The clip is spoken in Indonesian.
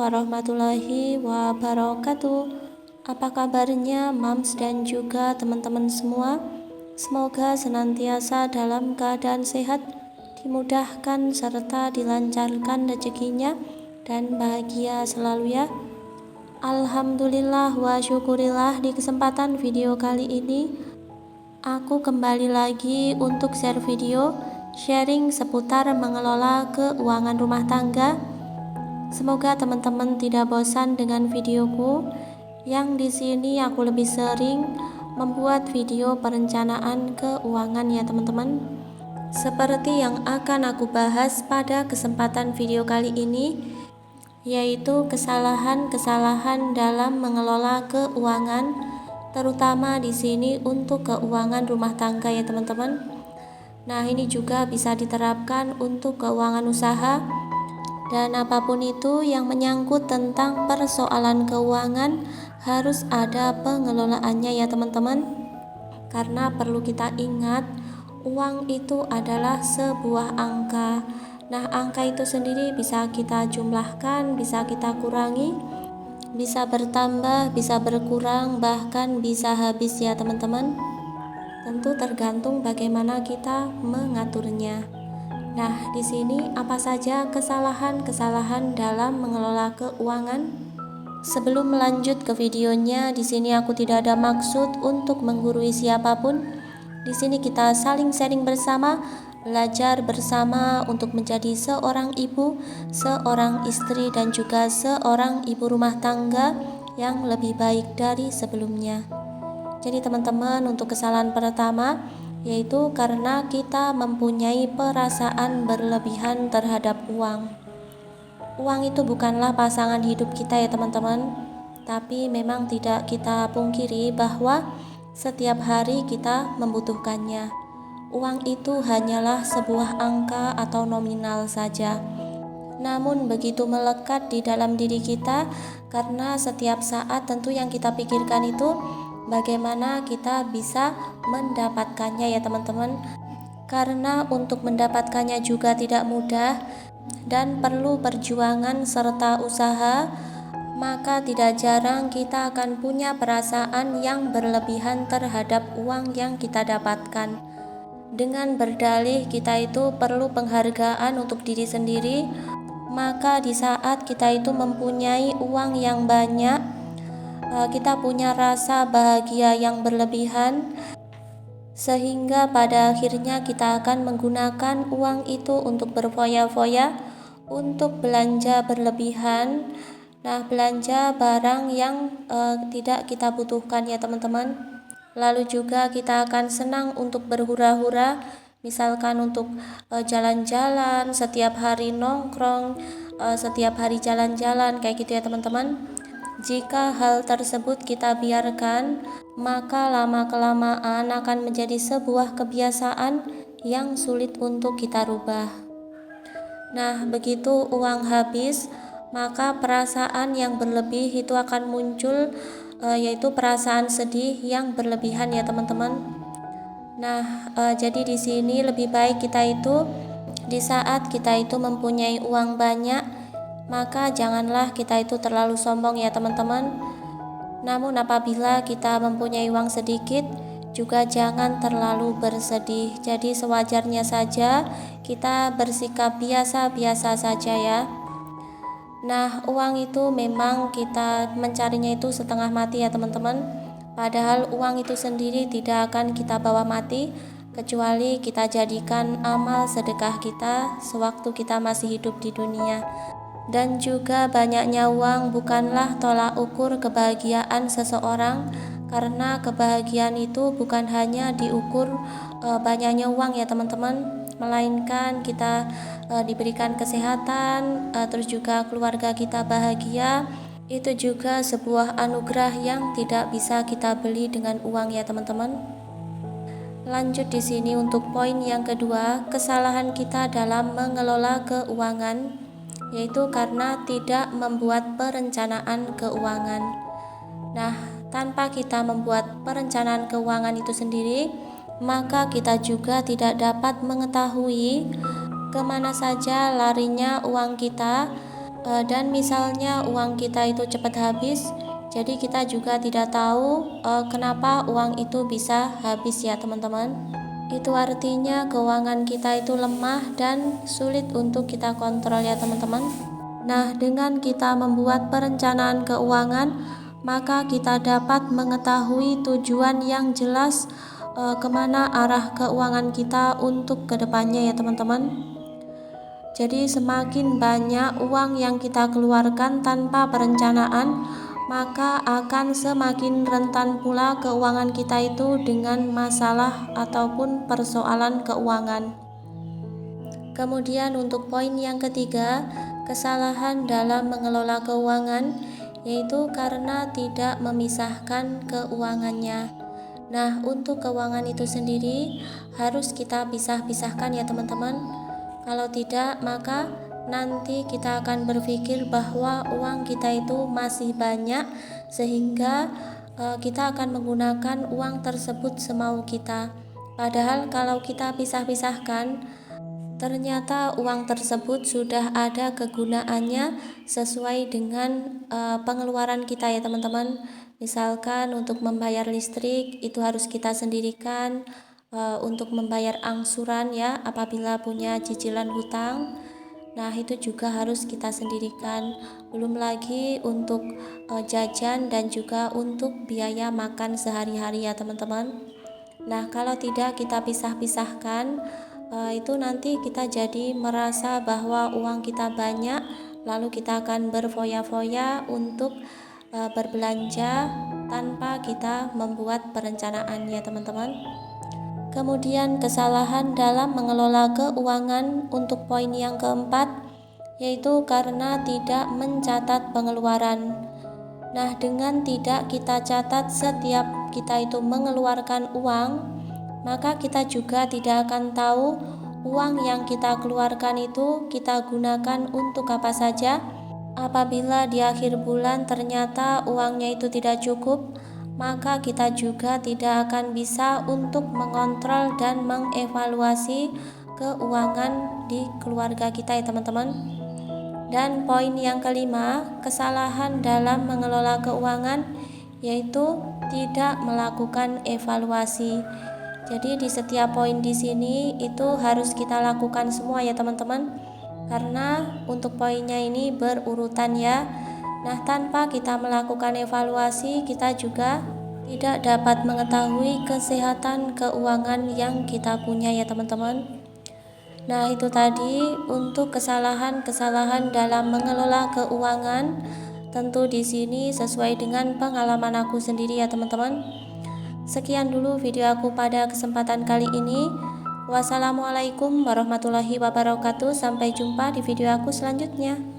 warahmatullahi wabarakatuh. Apa kabarnya Mams dan juga teman-teman semua? Semoga senantiasa dalam keadaan sehat, dimudahkan serta dilancarkan rezekinya dan bahagia selalu ya. Alhamdulillah wa syukurillah, di kesempatan video kali ini aku kembali lagi untuk share video sharing seputar mengelola keuangan rumah tangga. Semoga teman-teman tidak bosan dengan videoku, yang di sini aku lebih sering membuat video perencanaan keuangan ya teman-teman. Seperti yang akan aku bahas pada kesempatan video kali ini, yaitu kesalahan-kesalahan dalam mengelola keuangan, terutama di sini untuk keuangan rumah tangga ya teman-teman. Nah, ini juga bisa diterapkan untuk keuangan usaha dan apapun itu yang menyangkut tentang persoalan keuangan harus ada pengelolaannya ya teman-teman. Karena perlu kita ingat, uang itu adalah sebuah angka. Nah, angka itu sendiri bisa kita jumlahkan, bisa kita kurangi, bisa bertambah, bisa berkurang, bahkan bisa habis ya teman-teman. Tentu tergantung bagaimana kita mengaturnya. Nah, di sini apa saja kesalahan-kesalahan dalam mengelola keuangan? Sebelum melanjut ke videonya, di sini aku tidak ada maksud untuk menggurui siapapun. Di sini kita saling sharing bersama, belajar bersama untuk menjadi seorang ibu, seorang istri, dan juga seorang ibu rumah tangga yang lebih baik dari sebelumnya. Jadi teman-teman, untuk kesalahan pertama yaitu karena kita mempunyai perasaan berlebihan terhadap uang. Uang itu bukanlah pasangan hidup kita ya teman-teman, tapi memang tidak kita pungkiri bahwa setiap hari kita membutuhkannya. Uang itu hanyalah sebuah angka atau nominal saja, namun begitu melekat di dalam diri kita, karena setiap saat tentu yang kita pikirkan itu bagaimana kita bisa mendapatkannya ya teman-teman. Karena untuk mendapatkannya juga tidak mudah dan perlu perjuangan serta usaha, maka tidak jarang kita akan punya perasaan yang berlebihan terhadap uang yang kita dapatkan. Dengan berdalih kita itu perlu penghargaan untuk diri sendiri, maka di saat kita itu mempunyai uang yang banyak, kita punya rasa bahagia yang berlebihan, sehingga pada akhirnya kita akan menggunakan uang itu untuk berfoya-foya, untuk belanja berlebihan. Nah, belanja barang yang tidak kita butuhkan ya teman-teman. Lalu juga kita akan senang untuk berhura-hura, misalkan untuk jalan-jalan, setiap hari nongkrong, setiap hari jalan-jalan kayak gitu ya teman-teman. Jika hal tersebut kita biarkan, maka lama-kelamaan akan menjadi sebuah kebiasaan yang sulit untuk kita rubah. Nah, begitu uang habis, maka perasaan yang berlebih itu akan muncul, yaitu perasaan sedih yang berlebihan ya teman-teman. Nah, jadi di sini lebih baik kita itu di saat kita itu mempunyai uang banyak, maka janganlah kita itu terlalu sombong ya teman-teman. Namun apabila kita mempunyai uang sedikit, juga jangan terlalu bersedih. Jadi sewajarnya saja kita bersikap biasa-biasa saja ya. Nah, uang itu memang kita mencarinya itu setengah mati ya teman-teman. Padahal uang itu sendiri tidak akan kita bawa mati, kecuali kita jadikan amal sedekah kita sewaktu kita masih hidup di dunia. Dan juga banyaknya uang bukanlah tolak ukur kebahagiaan seseorang, karena kebahagiaan itu bukan hanya diukur banyaknya uang ya teman-teman, melainkan kita diberikan kesehatan, terus juga keluarga kita bahagia. Itu juga sebuah anugerah yang tidak bisa kita beli dengan uang ya teman-teman. Lanjut di sini untuk poin yang kedua, kesalahan kita dalam mengelola keuangan, yaitu karena tidak membuat perencanaan keuangan. Nah, tanpa kita membuat perencanaan keuangan itu sendiri, maka kita juga tidak dapat mengetahui kemana saja larinya uang kita, Dan misalnya uang kita itu cepat habis, jadi kita juga tidak tahu kenapa uang itu bisa habis ya teman-teman. Itu artinya keuangan kita itu lemah dan sulit untuk kita kontrol ya teman-teman. Nah, dengan kita membuat perencanaan keuangan, maka kita dapat mengetahui tujuan yang jelas kemana arah keuangan kita untuk kedepannya ya teman-teman. Jadi semakin banyak uang yang kita keluarkan tanpa perencanaan, maka akan semakin rentan pula keuangan kita itu dengan masalah ataupun persoalan keuangan. Kemudian untuk poin yang ketiga, kesalahan dalam mengelola keuangan, yaitu karena tidak memisahkan keuangannya. Nah, untuk keuangan itu sendiri harus kita pisah-pisahkan ya teman-teman. Kalau tidak, maka nanti kita akan berpikir bahwa uang kita itu masih banyak, sehingga kita akan menggunakan uang tersebut semau kita. Padahal kalau kita pisah-pisahkan, ternyata uang tersebut sudah ada kegunaannya sesuai dengan pengeluaran kita ya teman-teman. Misalkan untuk membayar listrik itu harus kita sendirikan, untuk membayar angsuran ya apabila punya cicilan hutang. Nah, itu juga harus kita sendirikan. Belum lagi untuk jajan dan juga untuk biaya makan sehari-hari ya teman-teman. Nah, kalau tidak kita pisah-pisahkan, itu nanti kita jadi merasa bahwa uang kita banyak, lalu kita akan berfoya-foya untuk berbelanja tanpa kita membuat perencanaan ya teman-teman. Kemudian kesalahan dalam mengelola keuangan untuk poin yang keempat, yaitu karena tidak mencatat pengeluaran. Nah, dengan tidak kita catat setiap kita itu mengeluarkan uang, maka kita juga tidak akan tahu uang yang kita keluarkan itu kita gunakan untuk apa saja. Apabila di akhir bulan ternyata uangnya itu tidak cukup, maka kita juga tidak akan bisa untuk mengontrol dan mengevaluasi keuangan di keluarga kita ya teman-teman. Dan poin yang kelima, kesalahan dalam mengelola keuangan, yaitu tidak melakukan evaluasi. Jadi di setiap poin di sini itu harus kita lakukan semua ya teman-teman, karena untuk poinnya ini berurutan ya. Nah, tanpa kita melakukan evaluasi, kita juga tidak dapat mengetahui kesehatan keuangan yang kita punya ya teman-teman. Nah, itu tadi untuk kesalahan-kesalahan dalam mengelola keuangan. Tentu di sini sesuai dengan pengalaman aku sendiri ya teman-teman. Sekian dulu video aku pada kesempatan kali ini. Wassalamualaikum warahmatullahi wabarakatuh. Sampai jumpa di video aku selanjutnya.